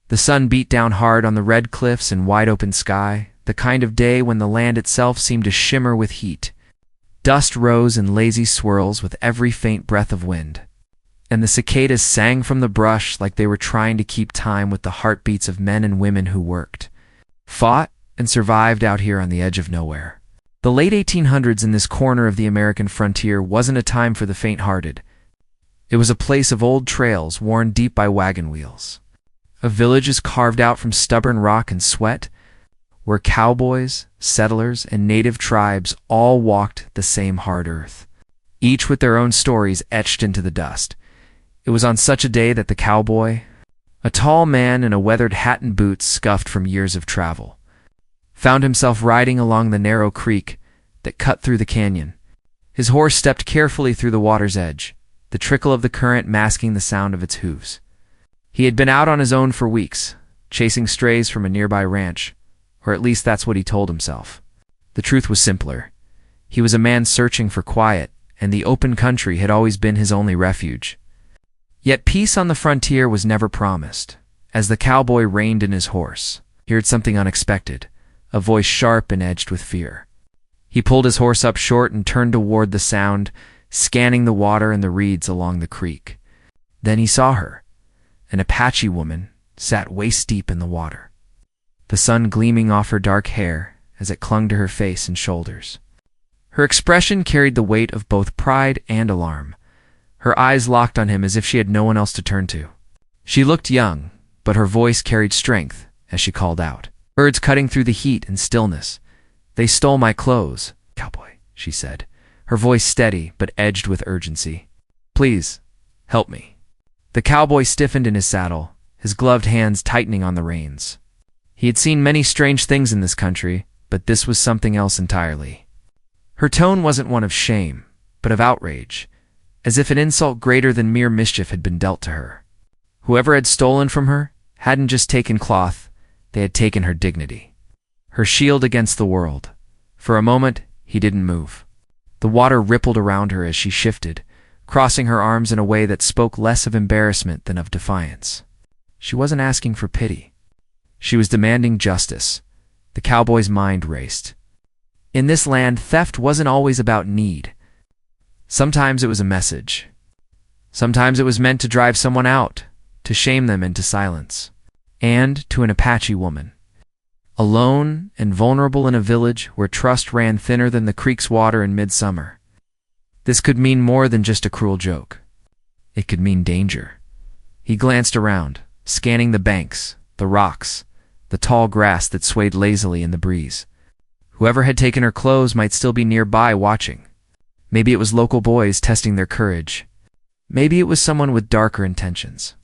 The sun beat down hard on the red cliffs and wide-open sky, the kind of day when the land itself seemed to shimmer with heat. Dust rose in lazy swirls with every faint breath of wind, and the cicadas sang from the brush like they were trying to keep time with the heartbeats of men and women who worked, fought, and survived out here on the edge of nowhere. The late 1800s in this corner of the American frontier wasn't a time for the faint-hearted. It was a place of old trails worn deep by wagon wheels, of villages carved out from stubborn rock and sweat, where cowboys, settlers, and native tribes all walked the same hard earth, each with their own stories etched into the dust. It was on such a day that the cowboy, a tall man in a weathered hat and boots scuffed from years of travel, found himself riding along the narrow creek that cut through the canyon. His horse stepped carefully through the water's edge, the trickle of the current masking the sound of its hooves. He had been out on his own for weeks, chasing strays from a nearby ranch, or at least that's what he told himself. The truth was simpler. He was a man searching for quiet, and the open country had always been his only refuge. Yet peace on the frontier was never promised. As the cowboy reined in his horse, he heard something unexpected, a voice sharp and edged with fear. He pulled his horse up short and turned toward the sound, scanning the water and the reeds along the creek. Then he saw her. An Apache woman sat waist-deep in the water, the sun gleaming off her dark hair as it clung to her face and shoulders. Her expression carried the weight of both pride and alarm. Her eyes locked on him as if she had no one else to turn to. She looked young, but her voice carried strength as she called out, birds cutting through the heat and stillness. "They stole my clothes, cowboy," she said, her voice steady but edged with urgency. "Please, help me." The cowboy stiffened in his saddle, his gloved hands tightening on the reins. He had seen many strange things in this country, but this was something else entirely. Her tone wasn't one of shame, but of outrage, as if an insult greater than mere mischief had been dealt to her. Whoever had stolen from her hadn't just taken cloth, they had taken her dignity, her shield against the world. For a moment, he didn't move. The water rippled around her as she shifted, crossing her arms in a way that spoke less of embarrassment than of defiance. She wasn't asking for pity. She was demanding justice. The cowboy's mind raced. In this land, theft wasn't always about need. Sometimes it was a message. Sometimes it was meant to drive someone out, to shame them into silence. And to an Apache woman, alone and vulnerable in a village where trust ran thinner than the creek's water in midsummer, this could mean more than just a cruel joke. It could mean danger. He glanced around, scanning the banks, the rocks, the tall grass that swayed lazily in the breeze. Whoever had taken her clothes might still be nearby watching. Maybe it was local boys testing their courage. Maybe it was someone with darker intentions.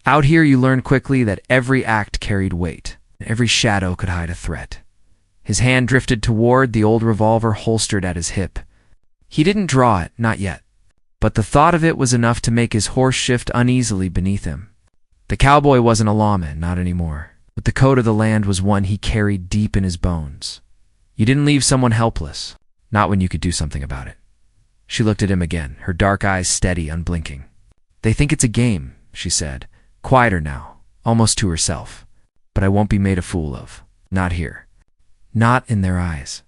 Out here you learned quickly that every act carried weight, and every shadow could hide a threat. His hand drifted toward the old revolver holstered at his hip. He didn't draw it, not yet, but the thought of it was enough to make his horse shift uneasily beneath him. The cowboy wasn't a lawman, not anymore, but the code of the land was one he carried deep in his bones. You didn't leave someone helpless, not when you could do something about it. She looked at him again, her dark eyes steady, unblinking. "They think it's a game," she said, quieter now, almost to herself. "But I won't be made a fool of. Not here. Not in their eyes."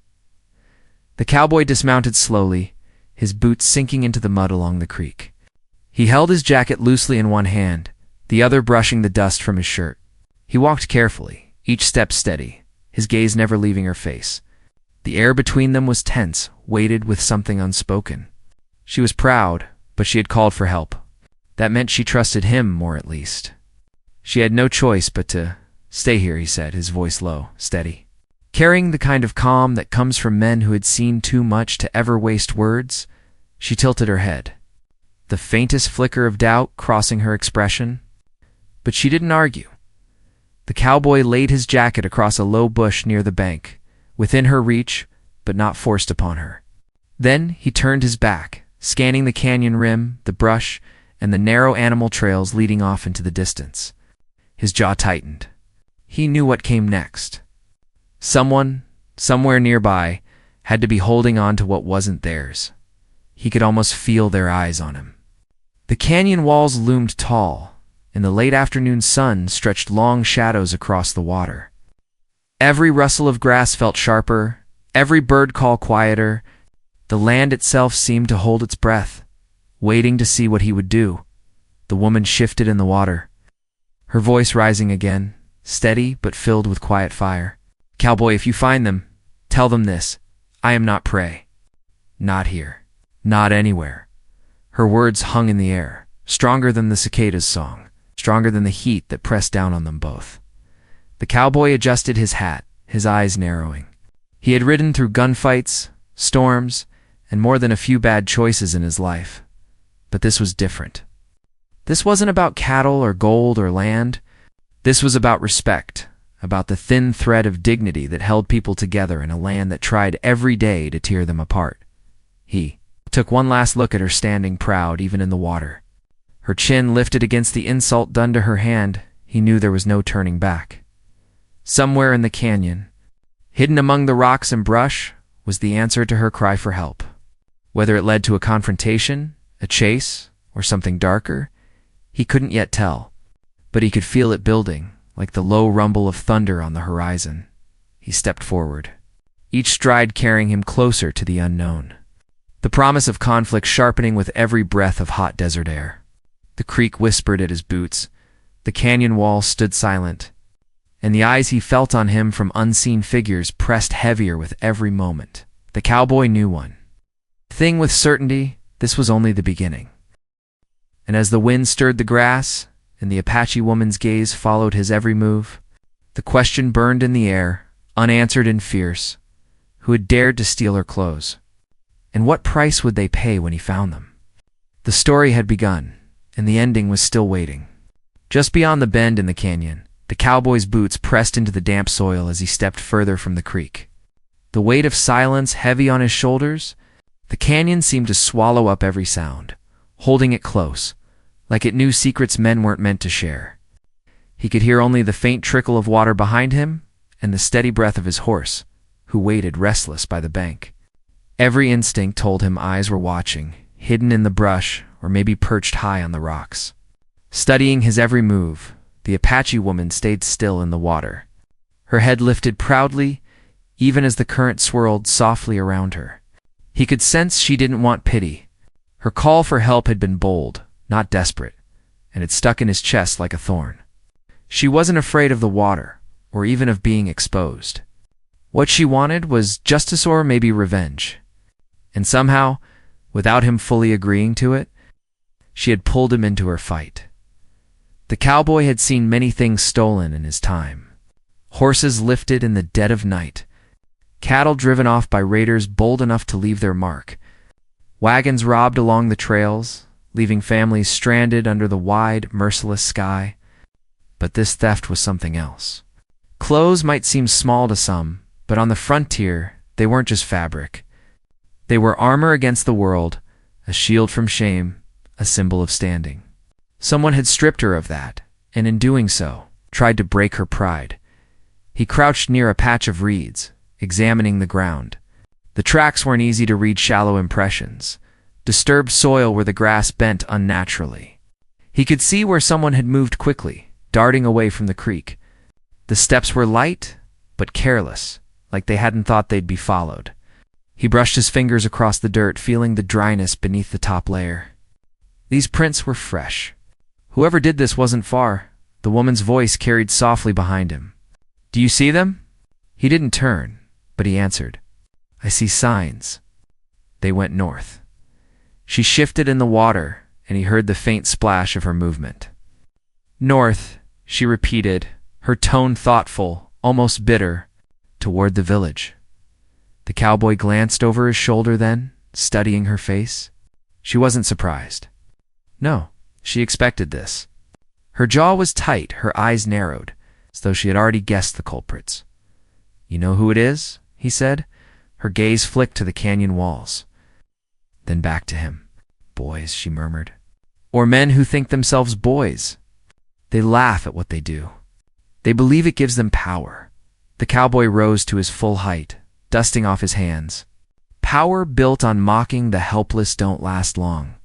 The cowboy dismounted slowly, his boots sinking into the mud along the creek. He held his jacket loosely in one hand, the other brushing the dust from his shirt. He walked carefully, each step steady, his gaze never leaving her face. The air between them was tense, weighted with something unspoken. She was proud, but she had called for help. That meant she trusted him more at least. She had no choice but to stay here, he said, his voice low, steady. Carrying the kind of calm that comes from men who had seen too much to ever waste words, she tilted her head, the faintest flicker of doubt crossing her expression. But she didn't argue. The cowboy laid his jacket across a low bush near the bank, within her reach, but not forced upon her. Then he turned his back, scanning the canyon rim, the brush, and the narrow animal trails leading off into the distance. His jaw tightened. He knew what came next. Someone, somewhere nearby, had to be holding on to what wasn't theirs. He could almost feel their eyes on him. The canyon walls loomed tall, In the late afternoon sun stretched long shadows across the water. Every rustle of grass felt sharper, every bird call quieter. The land itself seemed to hold its breath, waiting to see what he would do. The woman shifted in the water, her voice rising again, steady but filled with quiet fire. "Cowboy, if you find them, tell them this. I am not prey. Not here. Not anywhere." Her words hung in the air, stronger than the cicadas' song, stronger than the heat that pressed down on them both. The cowboy adjusted his hat, his eyes narrowing. He had ridden through gunfights, storms, and more than a few bad choices in his life. But this was different. This wasn't about cattle or gold or land. This was about respect, about the thin thread of dignity that held people together in a land that tried every day to tear them apart. He took one last look at her standing proud even in the water. Her chin lifted against the insult done to her hand. He knew there was no turning back. Somewhere in the canyon, hidden among the rocks and brush, was the answer to her cry for help. Whether it led to a confrontation, a chase, or something darker, he couldn't yet tell, but he could feel it building, like the low rumble of thunder on the horizon. He stepped forward, each stride carrying him closer to the unknown. The promise of conflict sharpening with every breath of hot desert air. The creek whispered at his boots, the canyon wall stood silent, and the eyes he felt on him from unseen figures pressed heavier with every moment. The cowboy knew one thing with certainty: this was only the beginning. And as the wind stirred the grass, and the Apache woman's gaze followed his every move, the question burned in the air, unanswered and fierce. Who had dared to steal her clothes? And what price would they pay when he found them? The story had begun, and the ending was still waiting. Just beyond the bend in the canyon, the cowboy's boots pressed into the damp soil as he stepped further from the creek. The weight of silence heavy on his shoulders, the canyon seemed to swallow up every sound, holding it close, like it knew secrets men weren't meant to share. He could hear only the faint trickle of water behind him and the steady breath of his horse, who waited restless by the bank. Every instinct told him eyes were watching, hidden in the brush or maybe perched high on the rocks. Studying his every move, the Apache woman stayed still in the water, her head lifted proudly, even as the current swirled softly around her. He could sense she didn't want pity. Her call for help had been bold, not desperate, and it stuck in his chest like a thorn. She wasn't afraid of the water, or even of being exposed. What she wanted was justice or maybe revenge. And somehow, without him fully agreeing to it, she had pulled him into her fight. The cowboy had seen many things stolen in his time. Horses lifted in the dead of night, cattle driven off by raiders bold enough to leave their mark, wagons robbed along the trails, leaving families stranded under the wide, merciless sky. But this theft was something else. Clothes might seem small to some, but on the frontier, they weren't just fabric. They were armor against the world, a shield from shame, a symbol of standing. Someone had stripped her of that, and in doing so, tried to break her pride. He crouched near a patch of reeds, examining the ground. The tracks weren't easy to read, shallow impressions, disturbed soil where the grass bent unnaturally. He could see where someone had moved quickly, darting away from the creek. The steps were light, but careless, like they hadn't thought they'd be followed. He brushed his fingers across the dirt, feeling the dryness beneath the top layer. These prints were fresh. Whoever did this wasn't far. The woman's voice carried softly behind him. "Do you see them?" He didn't turn, but he answered, "I see signs." They went north. She shifted in the water, and he heard the faint splash of her movement. "North," she repeated, her tone thoughtful, almost bitter, "toward the village." The cowboy glanced over his shoulder then, studying her face. She wasn't surprised. No, she expected this. Her jaw was tight, her eyes narrowed, as though she had already guessed the culprits. "You know who it is?" he said. Her gaze flicked to the canyon walls, then back to him. "Boys," she murmured. "Or men who think themselves boys. They laugh at what they do. They believe it gives them power." The cowboy rose to his full height, dusting off his hands. Power built on mocking the helpless don't last long.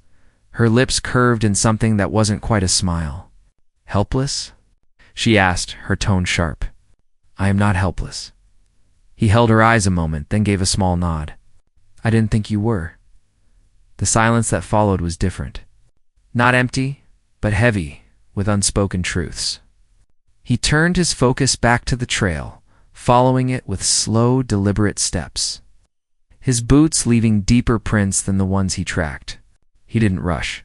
Her lips curved in something that wasn't quite a smile. Helpless? She asked, her tone sharp. I am not helpless. He held her eyes a moment, then gave a small nod. I didn't think you were. The silence that followed was different. Not empty, but heavy, with unspoken truths. He turned his focus back to the trail, following it with slow, deliberate steps. His boots leaving deeper prints than the ones he tracked. He didn't rush.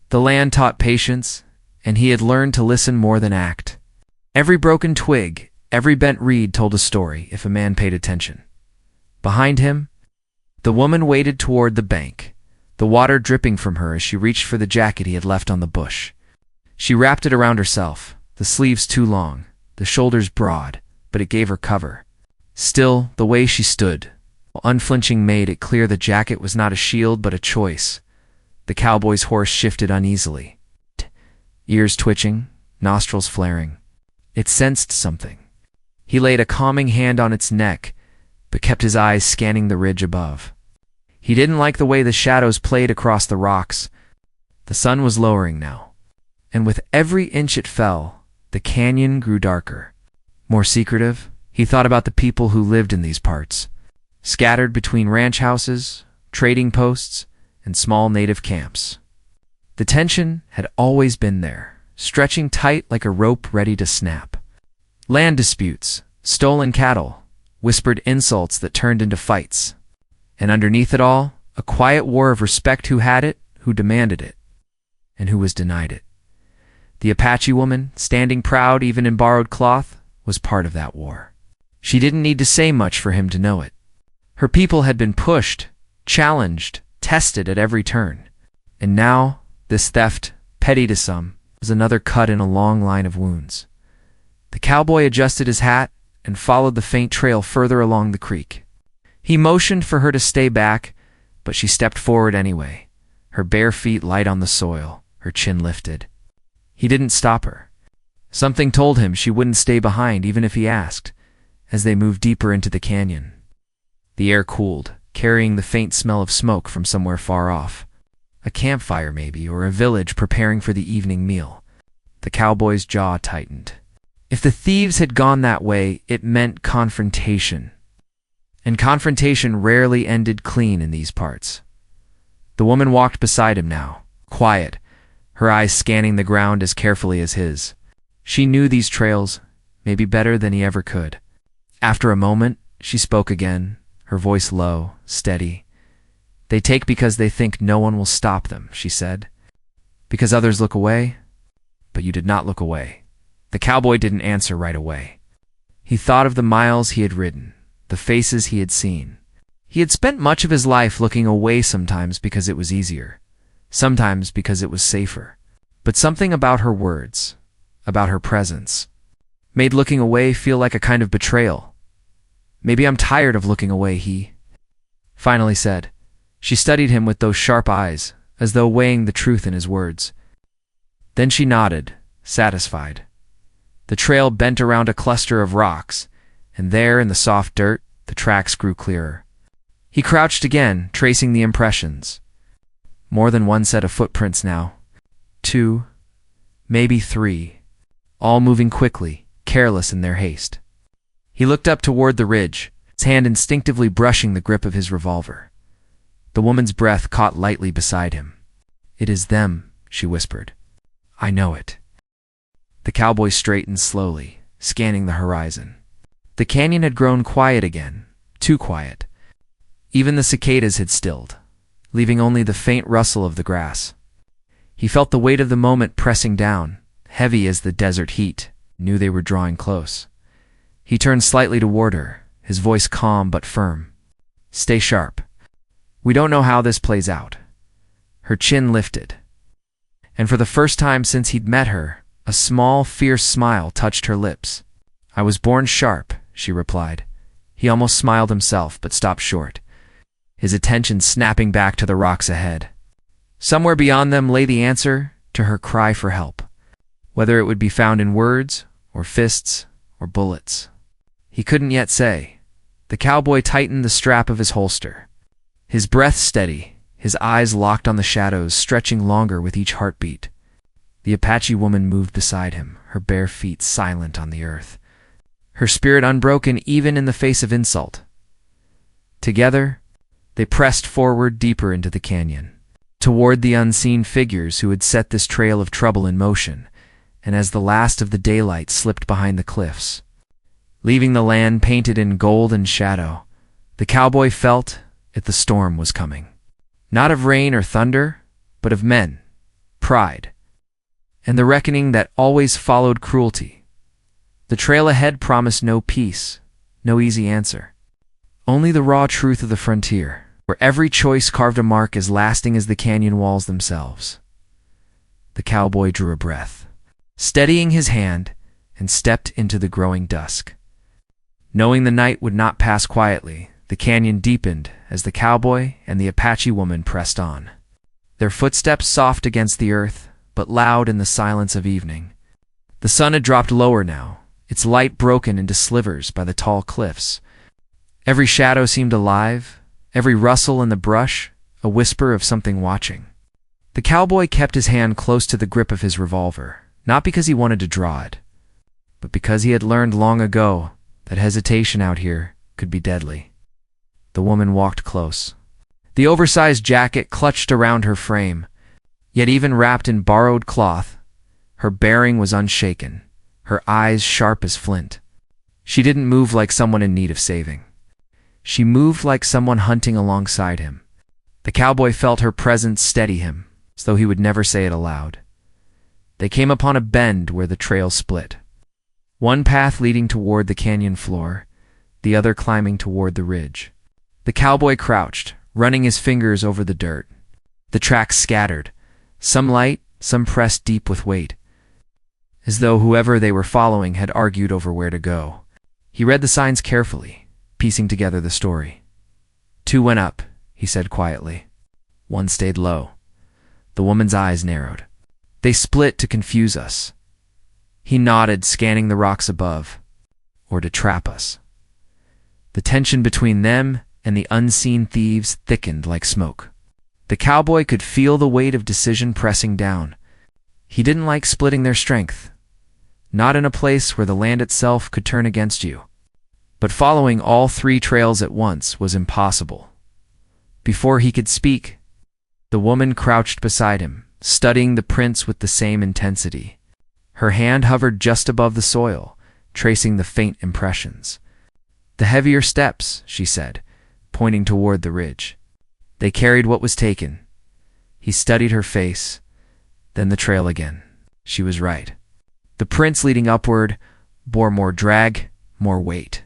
The land taught patience, and he had learned to listen more than act. Every broken twig, every bent reed told a story if a man paid attention. Behind him, the woman waded toward the bank, the water dripping from her as she reached for the jacket he had left on the bush. She wrapped it around herself, the sleeves too long, the shoulders broad, but it gave her cover. Still, the way she stood, unflinching, made it clear the jacket was not a shield but a choice. The cowboy's horse shifted uneasily, ears twitching, nostrils flaring. It sensed something. He laid a calming hand on its neck, but kept his eyes scanning the ridge above. He didn't like the way the shadows played across the rocks. The sun was lowering now, and with every inch it fell, the canyon grew darker. More secretive, he thought about the people who lived in these parts, scattered between ranch houses, trading posts, and small native camps. The tension had always been there, stretching tight like a rope ready to snap. Land disputes, stolen cattle, whispered insults that turned into fights. And underneath it all, a quiet war of respect: who had it, who demanded it, and who was denied it. The Apache woman, standing proud even in borrowed cloth, was part of that war. She didn't need to say much for him to know it. Her people had been pushed, challenged, tested at every turn. And now, this theft, petty to some, was another cut in a long line of wounds. The cowboy adjusted his hat and followed the faint trail further along the creek. He motioned for her to stay back, but she stepped forward anyway, her bare feet light on the soil, her chin lifted. He didn't stop her. Something told him she wouldn't stay behind even if he asked, as they moved deeper into the canyon. The air cooled, carrying the faint smell of smoke from somewhere far off. A campfire maybe, or a village preparing for the evening meal. The cowboy's jaw tightened. If the thieves had gone that way, it meant confrontation. And confrontation rarely ended clean in these parts. The woman walked beside him now, quiet, her eyes scanning the ground as carefully as his. She knew these trails, maybe better than he ever could. After a moment, she spoke again, her voice low, steady. They take because they think no one will stop them, she said. Because others look away? But you did not look away. The cowboy didn't answer right away. He thought of the miles he had ridden, the faces he had seen. He had spent much of his life looking away, sometimes because it was easier, sometimes because it was safer. But something about her words, about her presence, made looking away feel like a kind of betrayal. Maybe I'm tired of looking away, he finally said. She studied him with those sharp eyes, as though weighing the truth in his words. Then she nodded, satisfied. The trail bent around a cluster of rocks, and there in the soft dirt, the tracks grew clearer. He crouched again, tracing the impressions. More than one set of footprints now. 2, maybe 3, all moving quickly, careless in their haste. He looked up toward the ridge, his hand instinctively brushing the grip of his revolver. The woman's breath caught lightly beside him. It is them, she whispered. I know it. The cowboy straightened slowly, scanning the horizon. The canyon had grown quiet again, too quiet. Even the cicadas had stilled, leaving only the faint rustle of the grass. He felt the weight of the moment pressing down, heavy as the desert heat, knew they were drawing close. He turned slightly toward her, his voice calm but firm. Stay sharp. We don't know how this plays out. Her chin lifted. And for the first time since he'd met her, a small, fierce smile touched her lips. I was born sharp, she replied. He almost smiled himself, but stopped short, his attention snapping back to the rocks ahead. Somewhere beyond them lay the answer to her cry for help, whether it would be found in words, or fists, or bullets. He couldn't yet say. The cowboy tightened the strap of his holster, his breath steady, his eyes locked on the shadows, stretching longer with each heartbeat. The Apache woman moved beside him, her bare feet silent on the earth, her spirit unbroken even in the face of insult. Together, they pressed forward deeper into the canyon, toward the unseen figures who had set this trail of trouble in motion, and as the last of the daylight slipped behind the cliffs, leaving the land painted in gold and shadow, the cowboy felt that the storm was coming. Not of rain or thunder, but of men, pride, and the reckoning that always followed cruelty. The trail ahead promised no peace, no easy answer. Only the raw truth of the frontier, where every choice carved a mark as lasting as the canyon walls themselves. The cowboy drew a breath, steadying his hand, and stepped into the growing dusk. Knowing the night would not pass quietly, the canyon deepened as the cowboy and the Apache woman pressed on, their footsteps soft against the earth, but loud in the silence of evening. The sun had dropped lower now, its light broken into slivers by the tall cliffs. Every shadow seemed alive, every rustle in the brush a whisper of something watching. The cowboy kept his hand close to the grip of his revolver, not because he wanted to draw it, but because he had learned long ago that hesitation out here could be deadly. The woman walked close. The oversized jacket clutched around her frame, yet even wrapped in borrowed cloth, her bearing was unshaken, her eyes sharp as flint. She didn't move like someone in need of saving. She moved like someone hunting alongside him. The cowboy felt her presence steady him, as though he would never say it aloud. They came upon a bend where the trail split. One path leading toward the canyon floor, the other climbing toward the ridge. The cowboy crouched, running his fingers over the dirt. The tracks scattered, some light, some pressed deep with weight, as though whoever they were following had argued over where to go. He read the signs carefully, piecing together the story. 2 went up, he said quietly. 1 stayed low. The woman's eyes narrowed. They split to confuse us. He nodded, scanning the rocks above. Or to trap us. The tension between them and the unseen thieves thickened like smoke. The cowboy could feel the weight of decision pressing down. He didn't like splitting their strength. Not in a place where the land itself could turn against you. But following all 3 trails at once was impossible. Before he could speak, the woman crouched beside him, studying the prints with the same intensity. Her hand hovered just above the soil, tracing the faint impressions. The heavier steps, she said, pointing toward the ridge. They carried what was taken. He studied her face, then the trail again. She was right. The prints leading upward bore more drag, more weight.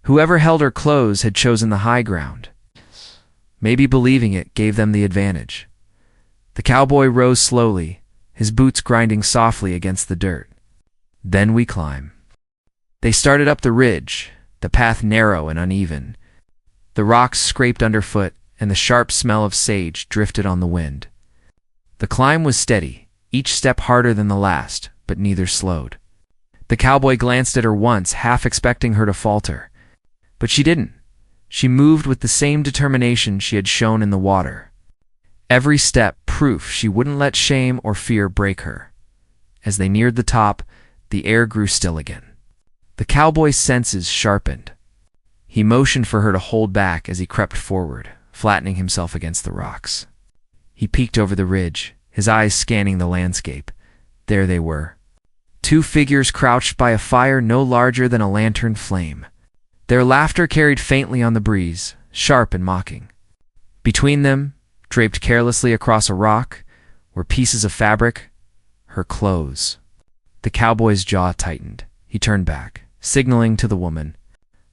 Whoever held her close had chosen the high ground. Maybe believing it gave them the advantage. The cowboy rose slowly, his boots grinding softly against the dirt. Then we climb. They started up the ridge, the path narrow and uneven. The rocks scraped underfoot, and the sharp smell of sage drifted on the wind. The climb was steady, each step harder than the last, but neither slowed. The cowboy glanced at her once, half expecting her to falter. But she didn't. She moved with the same determination she had shown in the water. Every step proof she wouldn't let shame or fear break her. As they neared the top, the air grew still again. The cowboy's senses sharpened. He motioned for her to hold back as he crept forward, flattening himself against the rocks. He peeked over the ridge, his eyes scanning the landscape. There they were. 2 figures crouched by a fire no larger than a lantern flame. Their laughter carried faintly on the breeze, sharp and mocking. Between them, draped carelessly across a rock, were pieces of fabric, her clothes. The cowboy's jaw tightened. He turned back, signaling to the woman.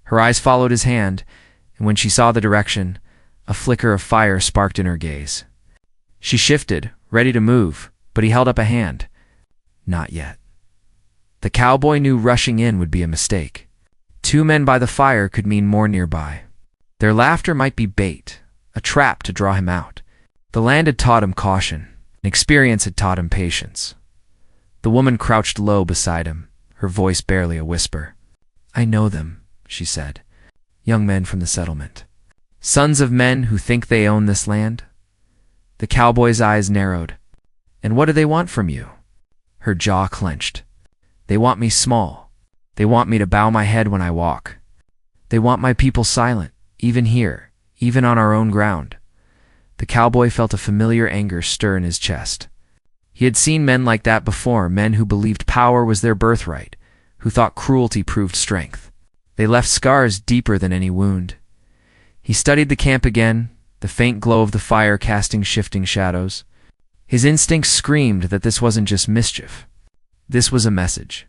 Her eyes followed his hand, and when she saw the direction, a flicker of fire sparked in her gaze. She shifted, ready to move, but he held up a hand. Not yet. The cowboy knew rushing in would be a mistake. 2 men by the fire could mean more nearby. Their laughter might be bait, a trap to draw him out. The land had taught him caution, and experience had taught him patience. The woman crouched low beside him, her voice barely a whisper. I know them, she said. Young men from the settlement. Sons of men who think they own this land. The cowboy's eyes narrowed. And what do they want from you? Her jaw clenched. They want me small. They want me to bow my head when I walk. They want my people silent, even here, even on our own ground. The cowboy felt a familiar anger stir in his chest. He had seen men like that before, men who believed power was their birthright, who thought cruelty proved strength. They left scars deeper than any wound. He studied the camp again, the faint glow of the fire casting shifting shadows. His instincts screamed that this wasn't just mischief. This was a message.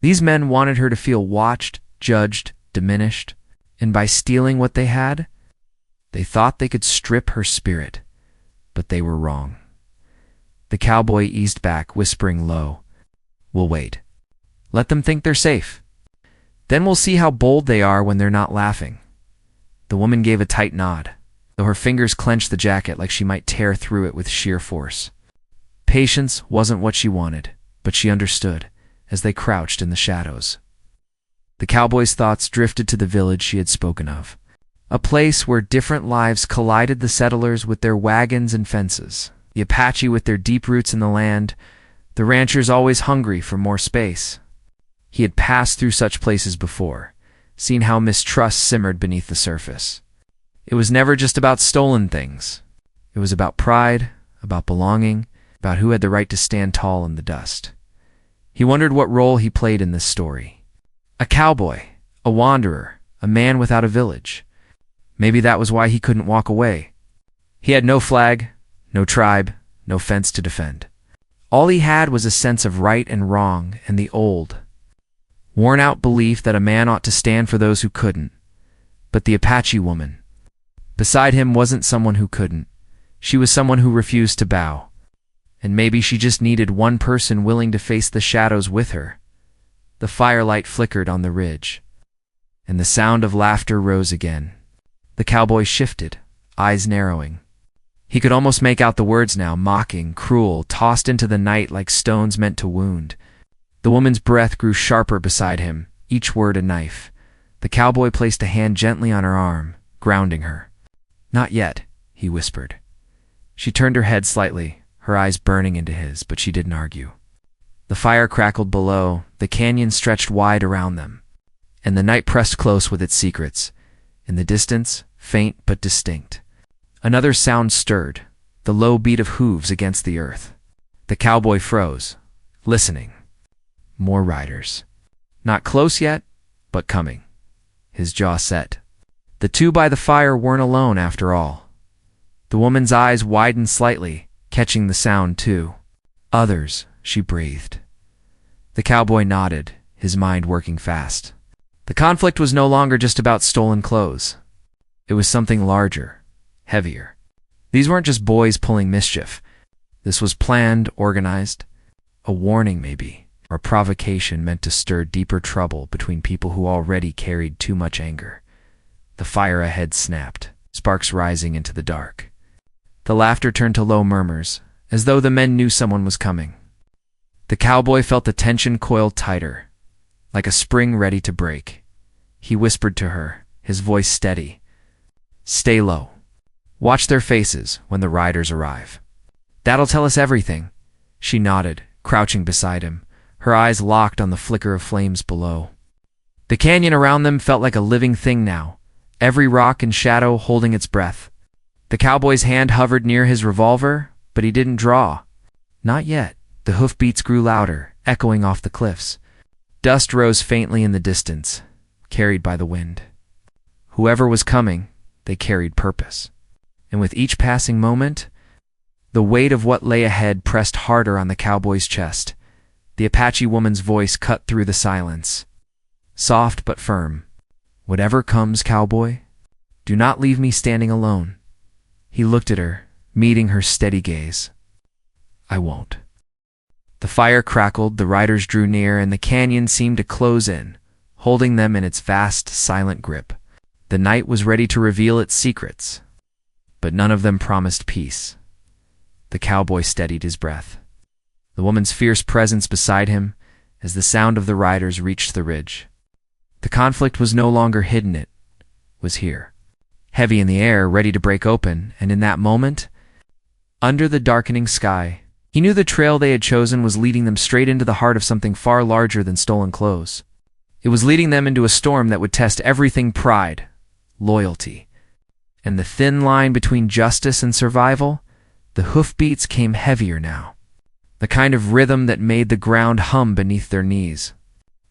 These men wanted her to feel watched, judged, diminished, and by stealing what they had, they thought they could strip her spirit. But they were wrong. The cowboy eased back, whispering low, "We'll wait. Let them think they're safe. Then we'll see how bold they are when they're not laughing." The woman gave a tight nod, though her fingers clenched the jacket like she might tear through it with sheer force. Patience wasn't what she wanted, but she understood, as they crouched in the shadows. The cowboy's thoughts drifted to the village she had spoken of, a place where different lives collided, the settlers with their wagons and fences, the Apache with their deep roots in the land, the ranchers always hungry for more space. He had passed through such places before, seen how mistrust simmered beneath the surface. It was never just about stolen things. It was about pride, about belonging, about who had the right to stand tall in the dust. He wondered what role he played in this story. A cowboy, a wanderer, a man without a village. Maybe that was why he couldn't walk away. He had no flag, no tribe, no fence to defend. All he had was a sense of right and wrong and the old, worn-out belief that a man ought to stand for those who couldn't. But the Apache woman beside him wasn't someone who couldn't. She was someone who refused to bow. And maybe she just needed one person willing to face the shadows with her. The firelight flickered on the ridge, and the sound of laughter rose again. The cowboy shifted, eyes narrowing. He could almost make out the words now, mocking, cruel, tossed into the night like stones meant to wound. The woman's breath grew sharper beside him, each word a knife. The cowboy placed a hand gently on her arm, grounding her. "Not yet," he whispered. She turned her head slightly, her eyes burning into his, but she didn't argue. The fire crackled below, the canyon stretched wide around them, and the night pressed close with its secrets. In the distance, faint but distinct, another sound stirred, the low beat of hooves against the earth. The cowboy froze, listening. More riders. Not close yet, but coming. His jaw set. The two by the fire weren't alone after all. The woman's eyes widened slightly, catching the sound too. "Others," she breathed. The cowboy nodded, his mind working fast. The conflict was no longer just about stolen clothes. It was something larger, heavier. These weren't just boys pulling mischief. This was planned, organized. A warning, maybe, or a provocation meant to stir deeper trouble between people who already carried too much anger. The fire ahead snapped, sparks rising into the dark. The laughter turned to low murmurs, as though the men knew someone was coming. The cowboy felt the tension coiled tighter, like a spring ready to break. He whispered to her, his voice steady. "Stay low. Watch their faces when the riders arrive. That'll tell us everything." She nodded, crouching beside him, her eyes locked on the flicker of flames below. The canyon around them felt like a living thing now, every rock and shadow holding its breath. The cowboy's hand hovered near his revolver, but he didn't draw. Not yet. The hoofbeats grew louder, echoing off the cliffs. Dust rose faintly in the distance, carried by the wind. Whoever was coming, they carried purpose. And with each passing moment, the weight of what lay ahead pressed harder on the cowboy's chest. The Apache woman's voice cut through the silence. Soft but firm. "Whatever comes, cowboy, do not leave me standing alone." He looked at her, meeting her steady gaze. "I won't." The fire crackled, the riders drew near, and the canyon seemed to close in, holding them in its vast, silent grip. The night was ready to reveal its secrets, but none of them promised peace. The cowboy steadied his breath. The woman's fierce presence beside him, as the sound of the riders reached the ridge. The conflict was no longer hidden, it was here, heavy in the air, ready to break open, and in that moment, under the darkening sky, He knew the trail they had chosen was leading them straight into the heart of something far larger than stolen clothes. It was leading them into a storm that would test everything: pride, loyalty, and the thin line between justice and survival. The hoofbeats came heavier now, the kind of rhythm that made the ground hum beneath their knees.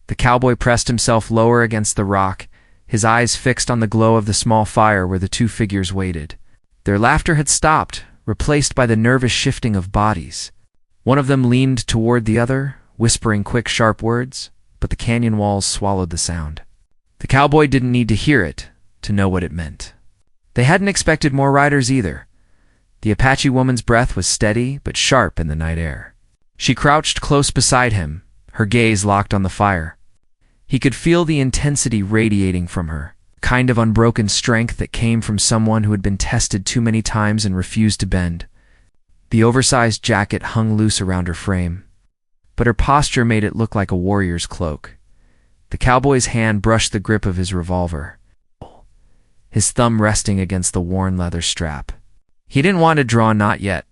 The cowboy pressed himself lower against the rock, his eyes fixed on the glow of the small fire where the two figures waited. Their laughter had stopped, replaced by the nervous shifting of bodies. One of them leaned toward the other, whispering quick, sharp words, but the canyon walls swallowed the sound. The cowboy didn't need to hear it to know what it meant. They hadn't expected more riders either. The Apache woman's breath was steady but sharp in the night air. She crouched close beside him, her gaze locked on the fire. He could feel the intensity radiating from her, a kind of unbroken strength that came from someone who had been tested too many times and refused to bend. The oversized jacket hung loose around her frame, but her posture made it look like a warrior's cloak. The cowboy's hand brushed the grip of his revolver, his thumb resting against the worn leather strap. He didn't want to draw, not yet,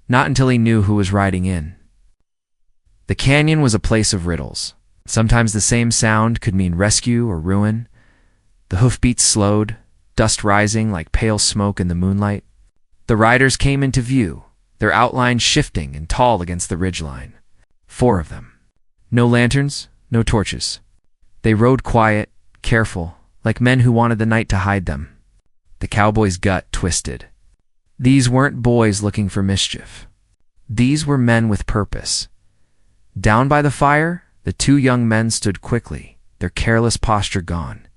not until he knew who was riding in. The canyon was a place of riddles. Sometimes the same sound could mean rescue or ruin. The hoofbeats slowed, dust rising like pale smoke in the moonlight. The riders came into view, their outlines shifting and tall against the ridgeline. 4 of them. No lanterns, no torches. They rode quiet, careful, like men who wanted the night to hide them. The cowboy's gut twisted. These weren't boys looking for mischief. These were men with purpose. Down by the fire, the 2 young men stood quickly, their careless posture gone.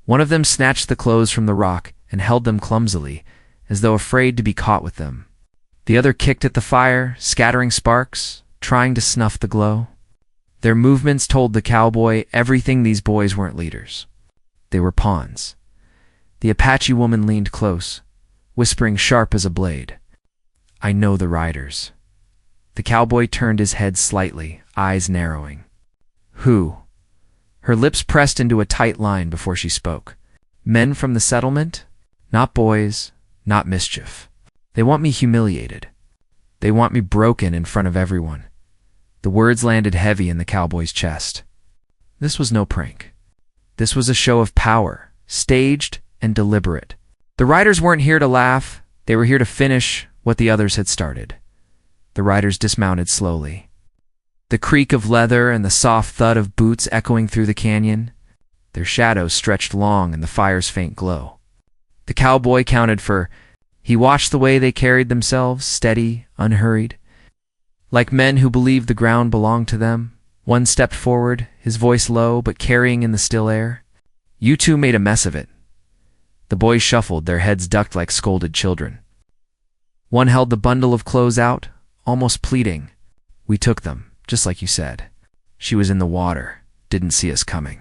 One of them snatched the clothes from the rock and held them clumsily, as though afraid to be caught with them. The other kicked at the fire, scattering sparks, trying to snuff the glow. Their movements told the cowboy everything: these boys weren't leaders. They were pawns. The Apache woman leaned close, whispering sharp as a blade, "I know the riders." The cowboy turned his head slightly, eyes narrowing. "Who?" Her lips pressed into a tight line before she spoke. "Men from the settlement? Not boys, not mischief. They want me humiliated. They want me broken in front of everyone." The words landed heavy in the cowboy's chest. This was no prank. This was a show of power, staged and deliberate. The riders weren't here to laugh. They were here to finish what the others had started. The riders dismounted slowly, the creak of leather and the soft thud of boots echoing through the canyon. Their shadows stretched long in the fire's faint glow. The cowboy counted for. He watched the way they carried themselves, steady, unhurried, like men who believed the ground belonged to them. One stepped forward, his voice low but carrying in the still air. "You two made a mess of it." The boys shuffled, their heads ducked like scolded children. One held the bundle of clothes out, almost pleading. "We took them, just like you said. She was in the water, didn't see us coming."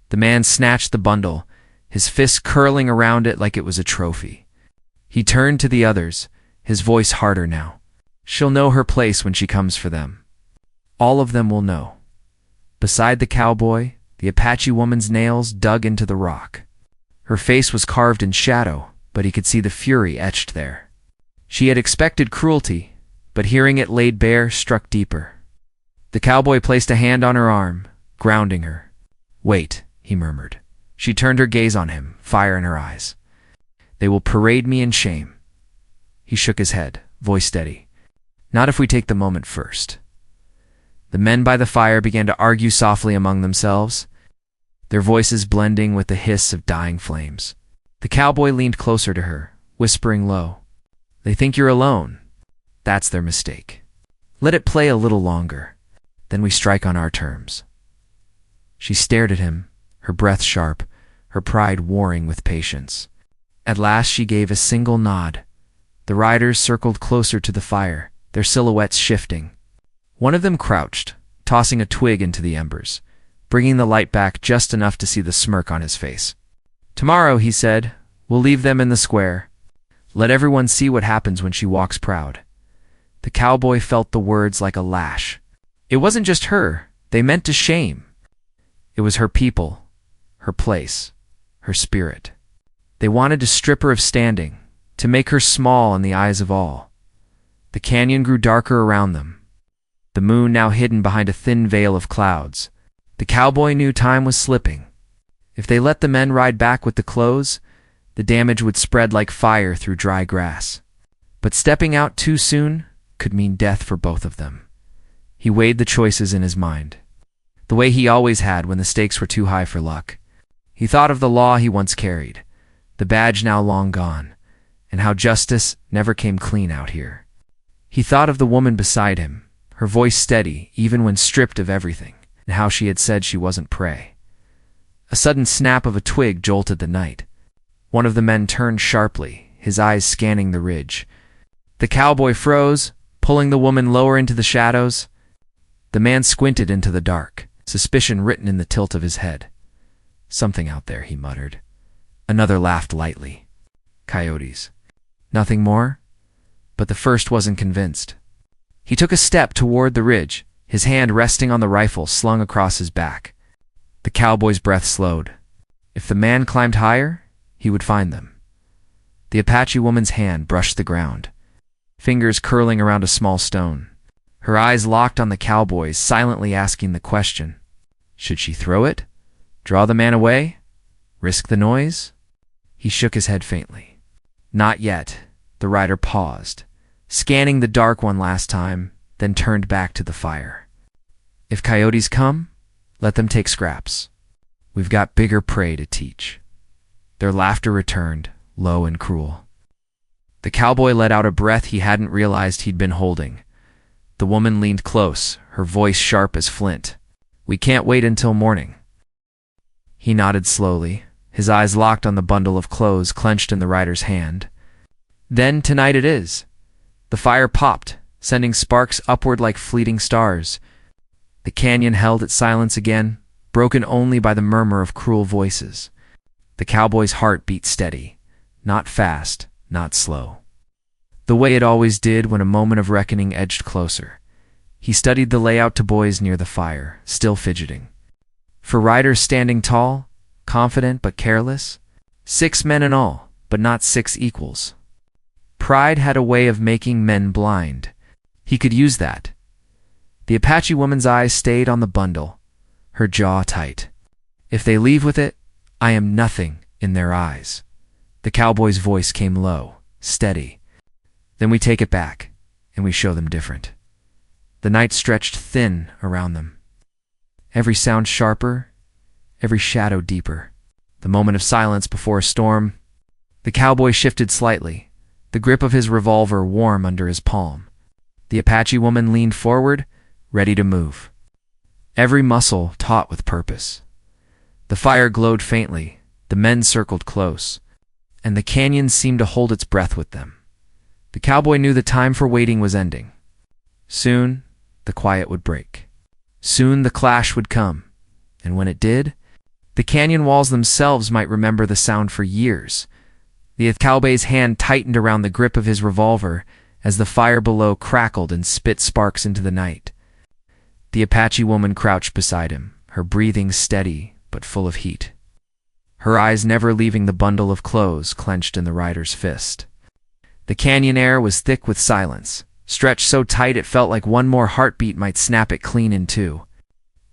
The man snatched the bundle, his fists curling around it like it was a trophy. He turned to the others, his voice harder now. "She'll know her place when she comes for them. All of them will know." Beside the cowboy, the Apache woman's nails dug into the rock. Her face was carved in shadow, but he could see the fury etched there. She had expected cruelty, but hearing it laid bare struck deeper. The cowboy placed a hand on her arm, grounding her. "Wait," he murmured. She turned her gaze on him, fire in her eyes. "They will parade me in shame." He shook his head, voice steady. "Not if we take the moment first." The men by the fire began to argue softly among themselves, their voices blending with the hiss of dying flames. The cowboy leaned closer to her, whispering low, "They think you're alone. That's their mistake. Let it play a little longer, then we strike on our terms." She stared at him, her breath sharp, her pride warring with patience. At last she gave a single nod. The riders circled closer to the fire, their silhouettes shifting. One of them crouched, tossing a twig into the embers, bringing the light back just enough to see the smirk on his face. "Tomorrow," he said, "we'll leave them in the square. Let everyone see what happens when she walks proud." The cowboy felt the words like a lash. It wasn't just her, they meant to shame. It was her people, her place, her spirit. They wanted to strip her of standing, to make her small in the eyes of all. The canyon grew darker around them, the moon now hidden behind a thin veil of clouds. The cowboy knew time was slipping. If they let the men ride back with the clothes, the damage would spread like fire through dry grass. But stepping out too soon could mean death for both of them. He weighed the choices in his mind, the way he always had when the stakes were too high for luck. He thought of the law he once carried, the badge now long gone, and how justice never came clean out here. He thought of the woman beside him, her voice steady even when stripped of everything, and how she had said she wasn't prey. A sudden snap of a twig jolted the night. One of the men turned sharply, his eyes scanning the ridge. The cowboy froze, pulling the woman lower into the shadows. The man squinted into the dark, suspicion written in the tilt of his head. "Something out there," he muttered. Another laughed lightly. "Coyotes." Nothing more? But the first wasn't convinced. He took a step toward the ridge, his hand resting on the rifle slung across his back. The cowboy's breath slowed. If the man climbed higher, he would find them. The Apache woman's hand brushed the ground, fingers curling around a small stone. Her eyes locked on the cowboy's, silently asking the question. Should she throw it? Draw the man away? Risk the noise? He shook his head faintly. Not yet. The rider paused, scanning the dark one last time, then turned back to the fire. If coyotes come, let them take scraps. We've got bigger prey to teach. Their laughter returned, low and cruel. The cowboy let out a breath he hadn't realized he'd been holding. The woman leaned close, her voice sharp as flint. We can't wait until morning. He nodded slowly, his eyes locked on the bundle of clothes clenched in the rider's hand. Then tonight it is. The fire popped, sending sparks upward like fleeting stars. The canyon held its silence again, broken only by the murmur of cruel voices. The cowboy's heart beat steady, not fast, not slow. The way it always did when a moment of reckoning edged closer. He studied the layout to boys near the fire, still fidgeting. For riders standing tall, confident but careless, 6 men in all, but not 6 equals. Pride had a way of making men blind. He could use that. The Apache woman's eyes stayed on the bundle, her jaw tight. If they leave with it, I am nothing in their eyes. The cowboy's voice came low, steady. Then we take it back, and we show them different. The night stretched thin around them. Every sound sharper, every shadow deeper. The moment of silence before a storm. The cowboy shifted slightly, the grip of his revolver warm under his palm. The Apache woman leaned forward, ready to move. Every muscle taut with purpose. The fire glowed faintly, the men circled close, and the canyon seemed to hold its breath with them. The cowboy knew the time for waiting was ending. Soon, the quiet would break. Soon the clash would come, and when it did, the canyon walls themselves might remember the sound for years. The cowboy's hand tightened around the grip of his revolver as the fire below crackled and spit sparks into the night. The Apache woman crouched beside him, her breathing steady but full of heat. Her eyes never leaving the bundle of clothes clenched in the rider's fist. The canyon air was thick with silence, stretched so tight it felt like one more heartbeat might snap it clean in two.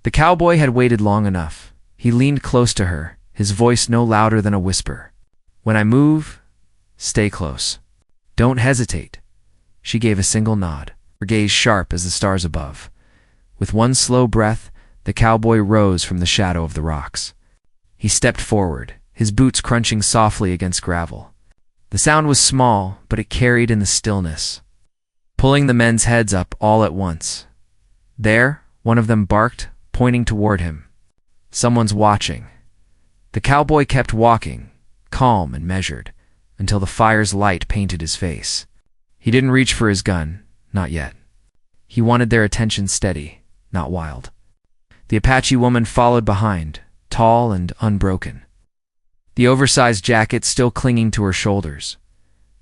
The cowboy had waited long enough. He leaned close to her, his voice no louder than a whisper. When I move, stay close. Don't hesitate. She gave a single nod, her gaze sharp as the stars above. With one slow breath, the cowboy rose from the shadow of the rocks. He stepped forward, his boots crunching softly against gravel. The sound was small, but it carried in the stillness, pulling the men's heads up all at once. There, one of them barked, pointing toward him. Someone's watching. The cowboy kept walking, calm and measured, until the fire's light painted his face. He didn't reach for his gun, not yet. He wanted their attention steady, not wild. The Apache woman followed behind, tall and unbroken, the oversized jacket still clinging to her shoulders.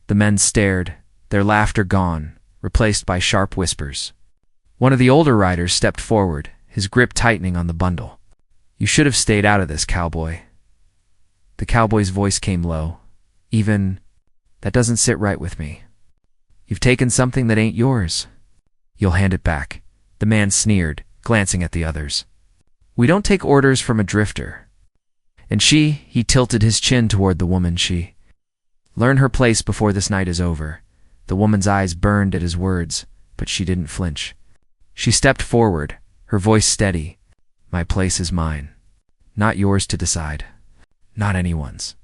The men stared, their laughter gone, replaced by sharp whispers. One of the older riders stepped forward, his grip tightening on the bundle. You should have stayed out of this, cowboy. The cowboy's voice came low. That doesn't sit right with me. You've taken something that ain't yours. You'll hand it back. The man sneered, glancing at the others. We don't take orders from a drifter. And he tilted his chin toward the woman. Learn her place before this night is over. The woman's eyes burned at his words, but she didn't flinch. She stepped forward, her voice steady. My place is mine. Not yours to decide. Not anyone's.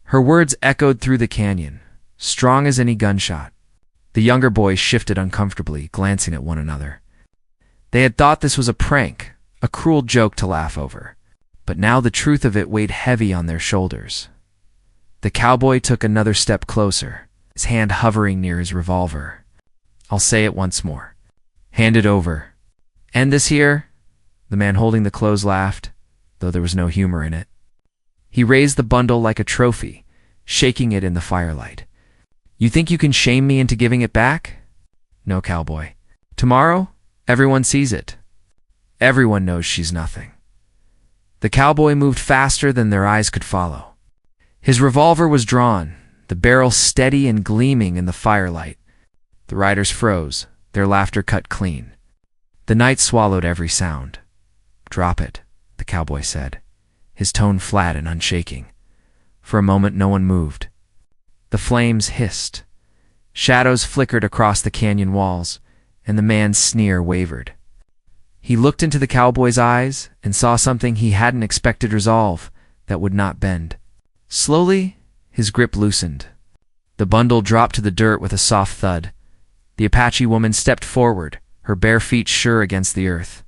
Her words echoed through the canyon, strong as any gunshot. The younger boys shifted uncomfortably, glancing at one another. They had thought this was a prank, a cruel joke to laugh over, but now the truth of it weighed heavy on their shoulders. The cowboy took another step closer, his hand hovering near his revolver. I'll say it once more. Hand it over. End this here? The man holding the clothes laughed, though there was no humor in it. He raised the bundle like a trophy, shaking it in the firelight. You think you can shame me into giving it back? No, cowboy. Tomorrow, everyone sees it. Everyone knows she's nothing. The cowboy moved faster than their eyes could follow. His revolver was drawn, the barrel steady and gleaming in the firelight. The riders froze, their laughter cut clean. The night swallowed every sound. Drop it, the cowboy said, his tone flat and unshaking. For a moment no one moved. The flames hissed. Shadows flickered across the canyon walls, and the man's sneer wavered. He looked into the cowboy's eyes and saw something he hadn't expected: resolve that would not bend. Slowly, his grip loosened. The bundle dropped to the dirt with a soft thud. The Apache woman stepped forward, her bare feet sure against the earth.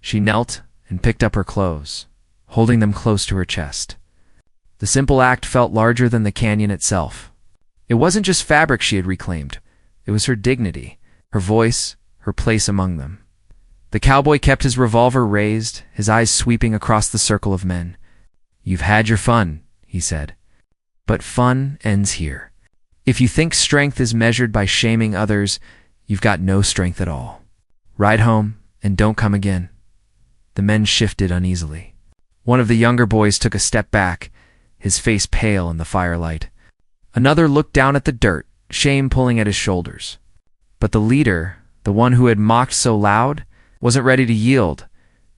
She knelt and picked up her clothes, holding them close to her chest. The simple act felt larger than the canyon itself. It wasn't just fabric she had reclaimed. It was her dignity, her voice, her place among them. The cowboy kept his revolver raised, his eyes sweeping across the circle of men. You've had your fun, he said. But fun ends here. If you think strength is measured by shaming others, you've got no strength at all. Ride home and don't come again. The men shifted uneasily. One of the younger boys took a step back, his face pale in the firelight. Another looked down at the dirt, shame pulling at his shoulders. But the leader, the one who had mocked so loud, wasn't ready to yield.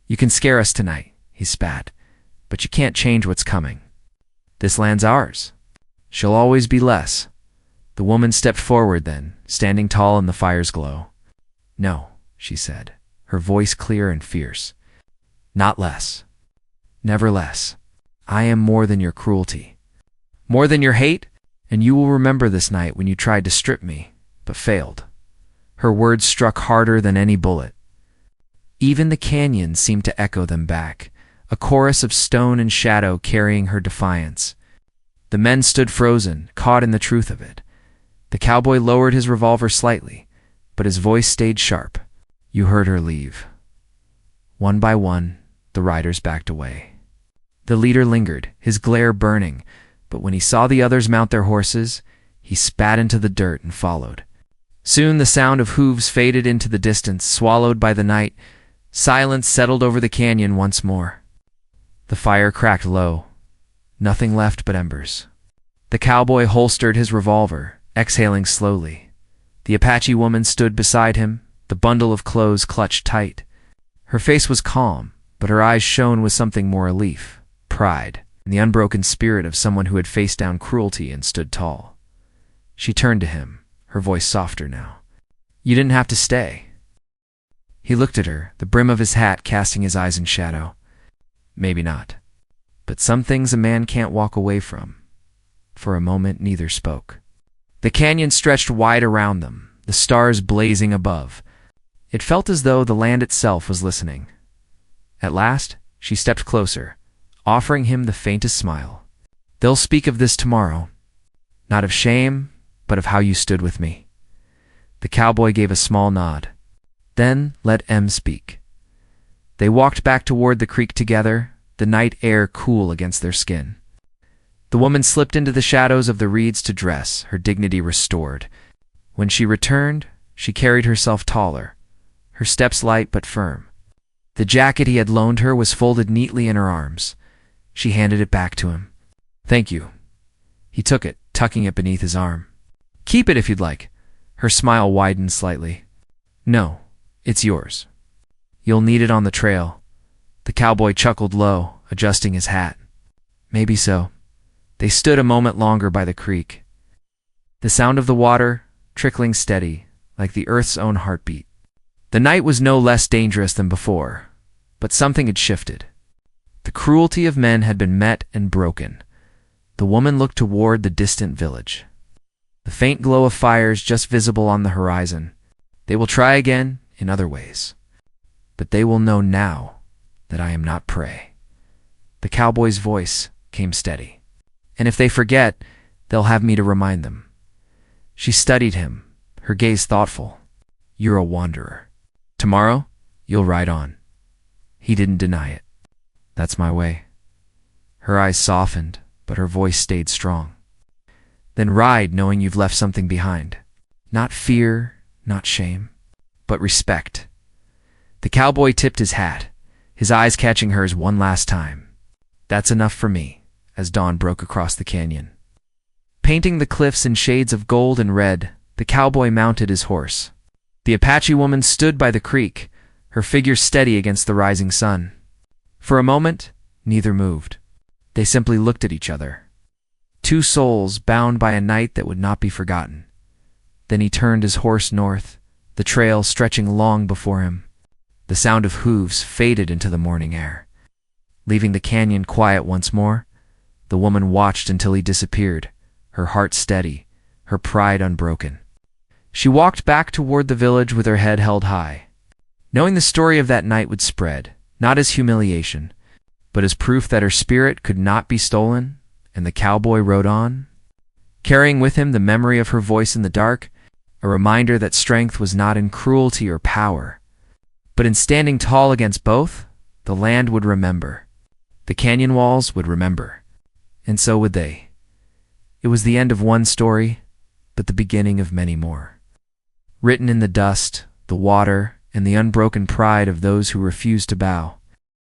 You can scare us tonight, he spat, but you can't change what's coming. This land's ours. She'll always be less. The woman stepped forward then, standing tall in the fire's glow. No, she said, her voice clear and fierce. Not less. Never less. I am more than your cruelty. More than your hate, and you will remember this night when you tried to strip me, but failed. Her words struck harder than any bullet. Even the canyon seemed to echo them back, a chorus of stone and shadow carrying her defiance. The men stood frozen, caught in the truth of it. The cowboy lowered his revolver slightly, but his voice stayed sharp. You heard her leave. One by one, the riders backed away. The leader lingered, his glare burning, but when he saw the others mount their horses, he spat into the dirt and followed. Soon the sound of hooves faded into the distance, swallowed by the night. Silence settled over the canyon once more. The fire cracked low. Nothing left but embers. The cowboy holstered his revolver, exhaling slowly. The Apache woman stood beside him, the bundle of clothes clutched tight. Her face was calm, but her eyes shone with something more aloof, pride, and the unbroken spirit of someone who had faced down cruelty and stood tall. She turned to him, her voice softer now. You didn't have to stay. He looked at her, the brim of his hat casting his eyes in shadow. Maybe not. But some things a man can't walk away from. For a moment neither spoke. The canyon stretched wide around them, the stars blazing above. It felt as though the land itself was listening. At last, she stepped closer, offering him the faintest smile. They'll speak of this tomorrow. Not of shame, but of how you stood with me. The cowboy gave a small nod. Then let Em speak. They walked back toward the creek together, the night air cool against their skin. The woman slipped into the shadows of the reeds to dress, her dignity restored. When she returned, she carried herself taller, her steps light but firm. The jacket he had loaned her was folded neatly in her arms. She handed it back to him. Thank you. He took it, tucking it beneath his arm. Keep it if you'd like. Her smile widened slightly. No, it's yours. You'll need it on the trail. The cowboy chuckled low, adjusting his hat. Maybe so. They stood a moment longer by the creek. The sound of the water, trickling steady, like the earth's own heartbeat. The night was no less dangerous than before, but something had shifted. The cruelty of men had been met and broken. The woman looked toward the distant village. The faint glow of fires just visible on the horizon. They will try again in other ways. But they will know now that I am not prey. The cowboy's voice came steady. And if they forget, they'll have me to remind them. She studied him, her gaze thoughtful. You're a wanderer. Tomorrow, you'll ride on. He didn't deny it. That's my way. Her eyes softened, but her voice stayed strong. Then ride knowing you've left something behind. Not fear, not shame, but respect. The cowboy tipped his hat, his eyes catching hers one last time. That's enough for me, as dawn broke across the canyon. Painting the cliffs in shades of gold and red, the cowboy mounted his horse. The Apache woman stood by the creek, her figure steady against the rising sun. For a moment, neither moved. They simply looked at each other. Two souls bound by a night that would not be forgotten. Then he turned his horse north, the trail stretching long before him. The sound of hooves faded into the morning air. Leaving the canyon quiet once more, the woman watched until he disappeared, her heart steady, her pride unbroken. She walked back toward the village with her head held high, knowing the story of that night would spread, not as humiliation, but as proof that her spirit could not be stolen, and the cowboy rode on, carrying with him the memory of her voice in the dark, a reminder that strength was not in cruelty or power, but in standing tall against both. The land would remember. The canyon walls would remember. And so would they. It was the end of one story, but the beginning of many more. Written in the dust, the water, and the unbroken pride of those who refused to bow.